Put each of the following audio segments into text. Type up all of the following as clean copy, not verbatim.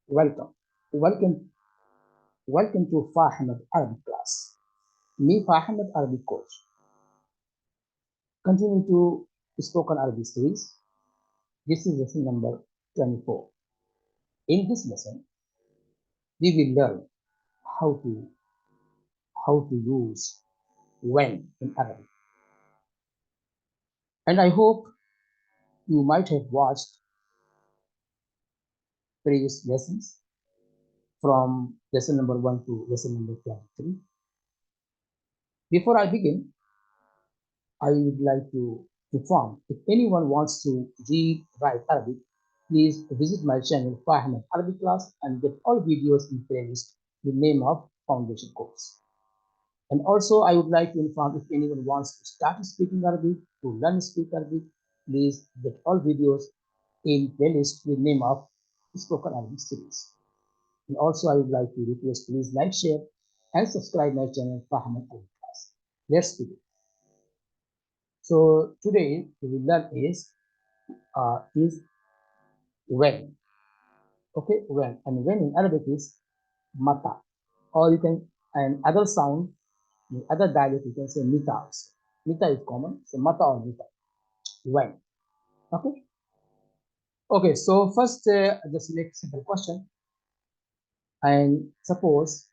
Welcome. Welcome. Welcome to Fa Ahmad Arabic class. Me, Fa Ahmad Arabic coach. Continue to spoken Arabic series. This is lesson number 24. In this lesson, we will learn how to use when in Arabic. And I hope you might have watched previous lessons from lesson number 1 to lesson number 23. Before I begin, I would like to inform if anyone wants to read, write Arabic, please visit my channel Fa Ahmad Arabic class and get all videos in playlist with name of foundation course. And also I would like to inform if anyone wants to start speaking Arabic, to learn speak Arabic, please get all videos in playlist with name of spoken Arabic series. And also I would like to request please like, share and subscribe my channel Fa Ahmad Arabic class. Let's begin. So today we will learn is when. Okay, when, and when in Arabic is mata, or you can, and other sound in other dialect you can say mita also. Mita is common, so mata or mita. When. Okay. Okay. So first, just make simple question, and suppose,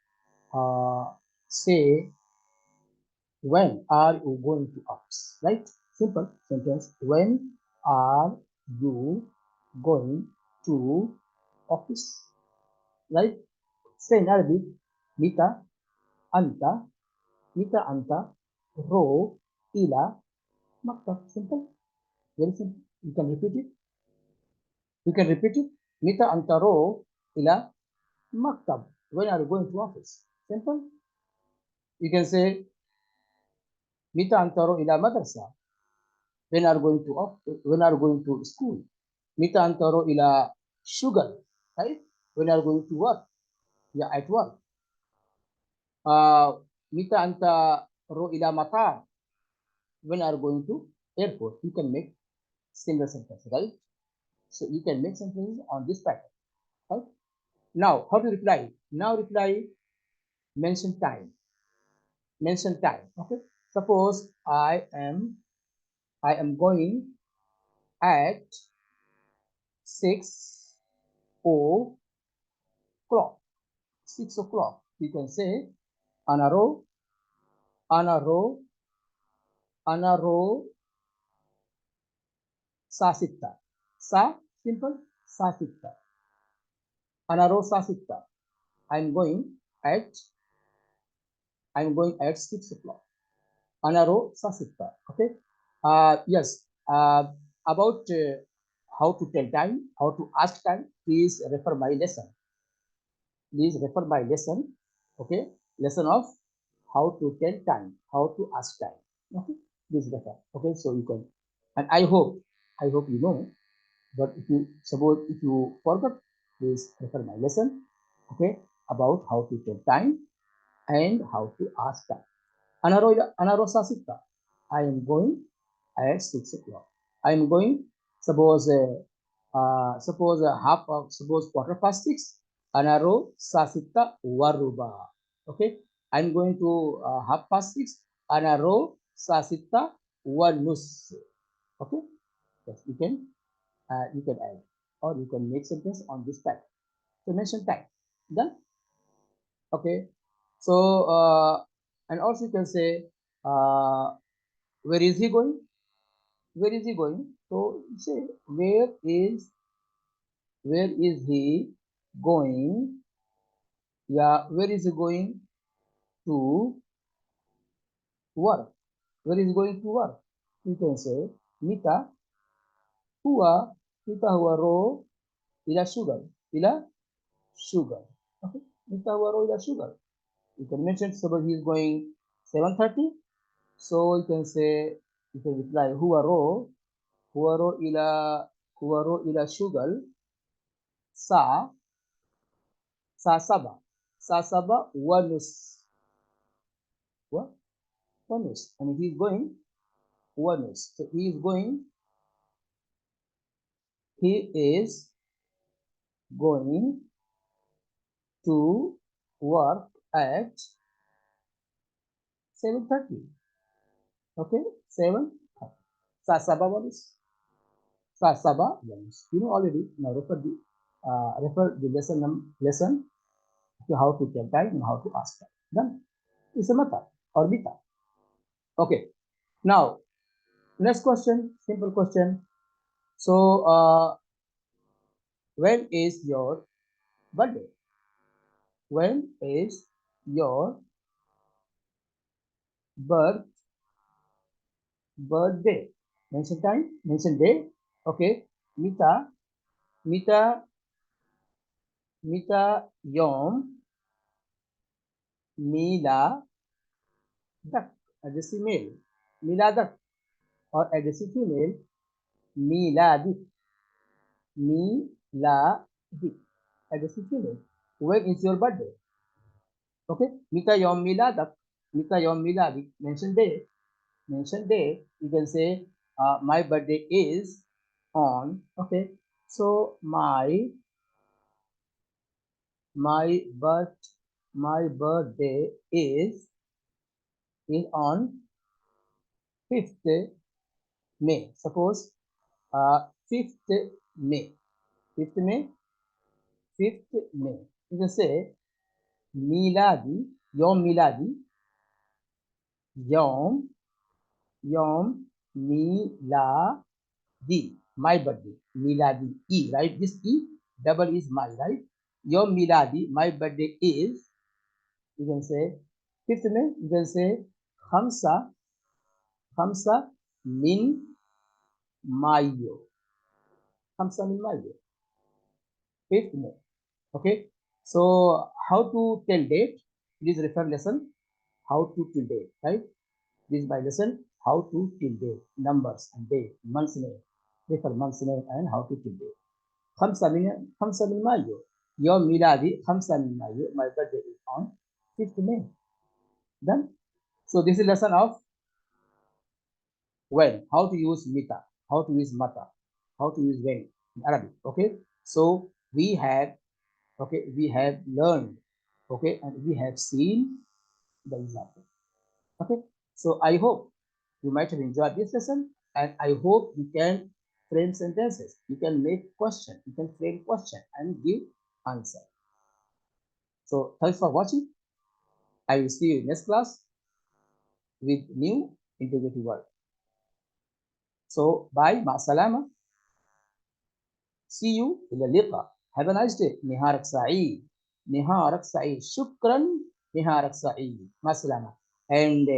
say, when are you going to office? Right? Simple sentence. When are you going to office? Right? Say in Arabic, mita anta, mita anta, ro ila maktab. Simple, very simple. You can repeat it. You can repeat it. Mita anta ro ila maktab. When are you going to office? Simple. You can say mita anta ro ila madrasa. When are you going to office? When are you going to school? Mita anta ro ila sugar. Right? When are you going to work? Yeah, at work. Mita anta ro ila matar. When are you going to airport? You can make similar sentence, right? So you can make sentences on this pattern, right? Now, how to reply? Now reply, mention time. Mention time. Okay. Suppose I am going at 6 o'clock. 6 o'clock. You can say anaro, anaro, anaro sa sitta. Sa simple, sa sitta. Anaro sa sitta. I'm going at I'm going at 6 o'clock. Anaro sa sitta. Okay. Yes. About how to tell time, how to ask time, please refer my lesson. Please refer my lesson. Okay. Lesson of how to tell time, how to ask time. Okay. Please refer. Okay. So you can, and I hope you know. But if you suppose if you forgot, please refer my lesson. Okay. About how to tell time and how to ask time. Anaro sa sitta. I am going at 6 o'clock. I am going. Suppose suppose quarter past 6. Anaro sa sitta waruba. Okay. I'm going to half past 6. Anaro sa sitta wanus. Okay. Yes, you can add or you can make sentence on this type. So mention time. Done. Okay. So and also you can say where is he going? Where is he going? So say where is he going? Yeah, where is he going to work? Where is he going to work? You can say Mita huwa Mita huwa ro ila sugar. Ila sugar. Okay. Mita huwa ro ila sugar. You can mention suppose he is going 7:30. So you can reply huwa ro ila sugar sa sasaba wanus. What? Wanus. And he is going wanus. So he is going to work at 7:30. Okay, 7:30. Sasaba what is? Sasaba lunch. You know already. Now refer the lesson to how to tell time and how to ask time. Done. It's a mata or bita. Okay. Now next question. Simple question. So when is your birthday? When is your birthday? Mention time. Mention day. Okay. Mita. Mita. Mita. Yom. Mila. Dak. Adjective male. Miladak. Or adjective female. Miladi. Miladi. Adjective female. When is your birthday? Okay. Mita yom miladak. Mita yom miladi. Mention day. Mention day. You can say my birthday is on. Okay. So my birth my birthday is on 5th May. Suppose 5th May. 5th May. 5th May. You can say miladi, yom miladi, yom, yom miladi, my birthday, miladi, E, right? This E, double is my, right? Yom miladi, my birthday is, you can say, 5th May, you can say, Khamsa, Khamsa min Mayo, Khamsa min Mayo, 5th May. Okay, so how to tell date? Please refer lesson how to tell date, right? This is my lesson how to till date, numbers and date, month's name. Refer month's name and how to till date. 5 من مايو. يوم ميلادي 5 من مايو. My birthday is on 5th May. Done. So this is lesson of when, how to use mita, how to use mata, how to use when in Arabic. Okay. So we have learned, okay, and we have seen the example. Okay. So I hope you might have enjoyed this lesson, and I hope you can frame sentences. You can make question. You can frame question and give answer. So thanks for watching. I will see you in next class with new integrated word. So bye, ma salama. See you in the liqa. Have a nice day. نهارك سعيد. نهارك سعيد. شكرا. نهارك سعيد. Ma salama. And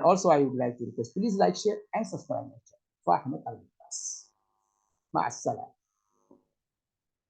also I would like to request, please like, share, and subscribe my channel. Fa Ahmad Arabic. مع السلامة.